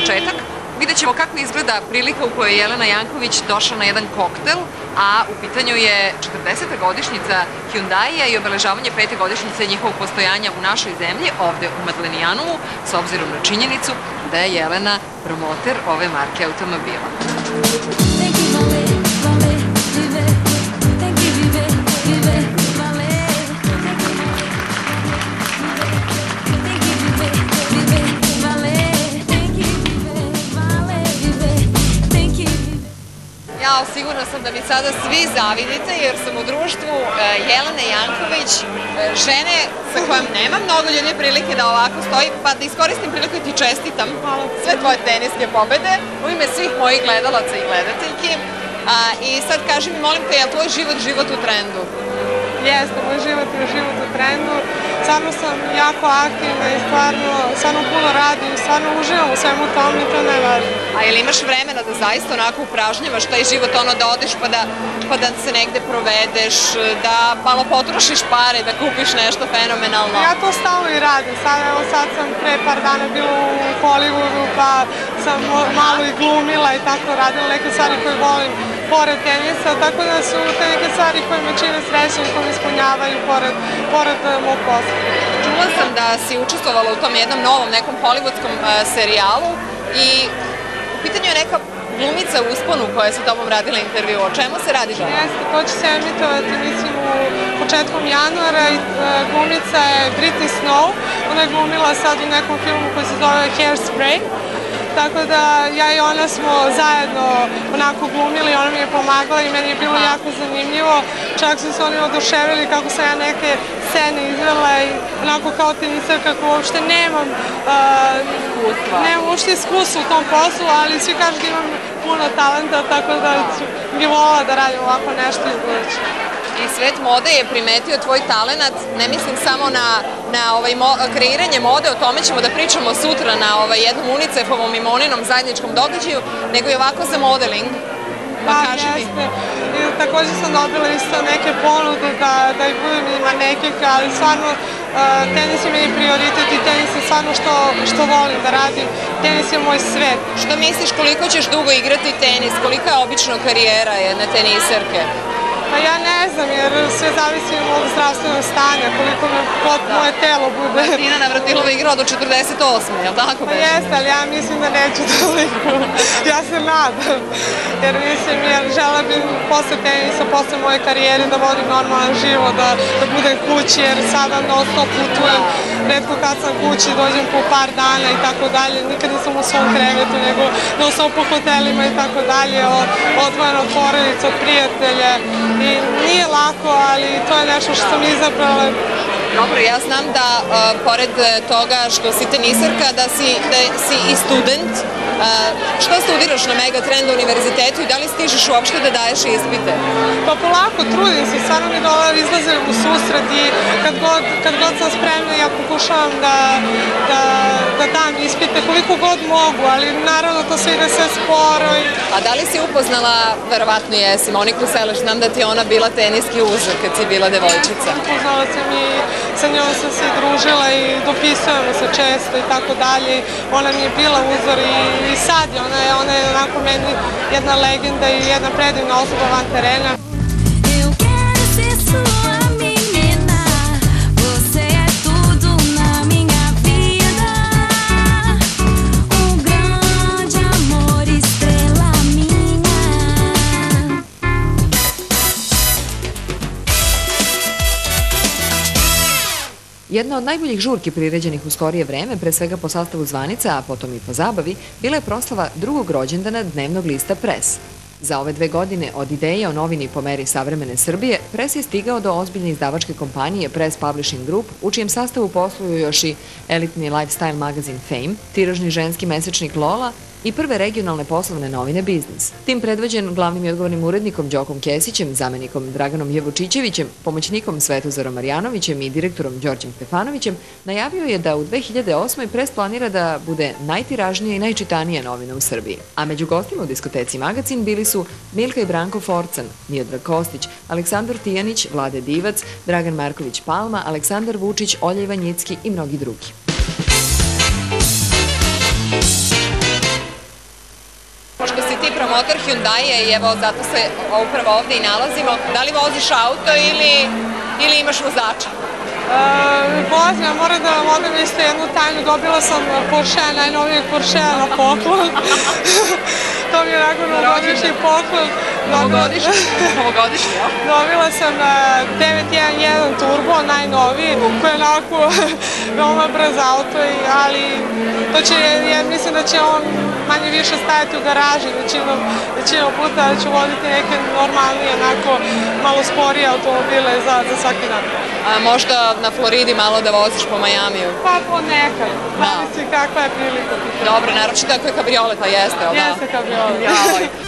početak. Vidjet ćemo kako izgleda prilika u kojoj je Jelena Janković došla na jedan koktel, a u pitanju je 40. godišnjica Hyundaija i obeležavanje 5. godišnjice njihovog postojanja u našoj zemlji, ovde u Madlenijanovu, s obzirom na činjenicu da je Jelena promoter ove marke automobila. Sigurna sam da mi sada svi zavidite jer sam u društvu Jelene Janković, žene sa kojom nema mnogo ljudi prilike da ovako stoji, pa da iskoristim priliku i ti čestitam sve tvoje teniske pobede u ime svih mojih gledalaca i gledateljki. I sad kaži mi, molim te, je li tvoj život u trendu? Jeste, moj život je život u trendu. Stvarno sam jako aktivna i stvarno puno radim, stvarno uživam u svemu tomu i to je najvažnije. A jel imaš vremena da zaista onako upražnjavaš taj život, da odeš pa da se negde provedeš, da malo potrošiš pare, da kupiš nešto fenomenalno? Ja to stalno i radim. Sad sam pre par dana bila u Hollywoodu pa sam malo i glumila i tako radila neke stvari koje volim pored tenisa, tako da su te neke stvari koje me čine srećnim, koje me ispunjavaju pored mog posla. Čula sam da si učestvovala u tom jednom novom nekom hollywoodskom serijalu i u pitanju je neka glumica u usponu koja je sa tobom radila intervju. O čemu se radi, žena? Jeste, to će se emitovati, mislim, početkom januara i glumica je Britney Snow. Ona je glumila sad u nekom filmu koji se zove Hairspray. Tako da ja i ona smo zajedno onako glumili, ona mi je pomagala i meni je bilo jako zanimljivo. Čak su se oni oduševili kako sam ja neke scene izvela i onako kao tenisarka kako uopšte nemam uopšte iskustva u tom poslu, ali svi kažu da imam puno talenta, tako da bi volila da radim ovako nešto iz buduće. I svet mode je primetio tvoj talenat, ne mislim samo na kreiranje mode, o tome ćemo da pričamo sutra na jednom UNICEF-ovom i Moninom zajedničkom događaju, nego i ovako za modeling. Da, jeste. I također sam dobila isto neke ponude da i budem i manekinka, ali stvarno tenis je meni prioritet i tenis je stvarno što volim da radim. Tenis je moj svet. Što misliš, koliko ćeš dugo igrati tenis? Kolika je obično karijera jedne teniserke? Pa ja ne znam, jer sve zavisi od mog zdravstvenog stanja, koliko moje telo bude. Martina Navratilova igrala do 48. je li tako? Pa jeste, ali ja mislim da neću toliko. Ja se nadam. Jer mislim, žela bih posle tenisa, posle moje karijere da vodim normalan život, da budem kući, jer sada non stop putujem. Retko kad sam kući, dođem po par dana i tako dalje. Nikad nisam u svom krevetu, nego non stop po hotelima i tako dalje. Odvojena od porodica, od prijatelja. I nije lako, ali to je nešto što sam izabrala. Dobro, ja znam da pored toga što si tenisarka, da si i student. Što studiraš na Megatrend univerzitetu i da li stižeš uopšte da daješ ispite? Pa polako, trudim se, stvarno mi izlazim u susret i kad god sam spremna ja pokušavam da dam ispite koliko god mogu, ali naravno to sve ide sve sporo. A da li si upoznala, verovatno jesi, Moniku Seleš, znam da ti je ona bila teniski uzor kad si bila devojčica. Upoznala sam i sa njom sam se družila i dopisujemo se često i tako dalje. Ona mi je bila uzor i sad je, ona je onako meni jedna legenda i jedna predivna osoba van terena. Jedna od najboljih žurki priređenih u skorije vreme, pre svega po sastavu zvanica, a potom i po zabavi, bila je proslava drugog rođendana dnevnog lista Pres. Za ove 2 godine od ideje o novini po meri savremene Srbije, Pres je stigao do ozbiljne izdavačke kompanije Press Publishing Group, u čijem sastavu posluju još i elitni lifestyle magazin Fame, tiražni ženski mesečnik Lola i prve regionalne poslovne novine Biznis. Tim predvođen glavnim i odgovornim urednikom Đokom Kesićem, zamenikom Draganom Jevučićevićem, pomoćnikom Svetozarom Marjanovićem i direktorom Đorđem Stefanovićem, najavio je da u 2008. Pres planira da bude najtiražnija i najčitanija novina u Srbiji. A među gostima u diskoteci Magazin bili su Milka i Branko Forcan, Miodrag Kostić, Aleksandar Tijanić, Vlade Divac, Dragan Marković Palma, Aleksandar Vučić, Olja Ivanjicki i mnogi drugi. promotor Hyundai i evo zato se upravo ovde i nalazimo. Da li voziš auto ili imaš vozača? Vozim, moram da vam odam isto jednu tajnu. Dobila sam Porsche, najnovijeg Porsche na poklon. To mi je onako novogodišnji poklon. Novogodišnji, ja? Dobila sam 911 Turbo, najnoviji, koji je onako veoma brz auto, ali to će, mislim da će on manje više stajati u garaži većinom puta, da ću voditi neke normalnije, onako malo sporije automobile za svaki dan. A možda na Floridi malo da voziš po Majamiju? Pa ponekad, zavisi kakva je prilika. Dobro, naročito ako je kabrioleta, jeste, ali da? Jeste kabrioleta.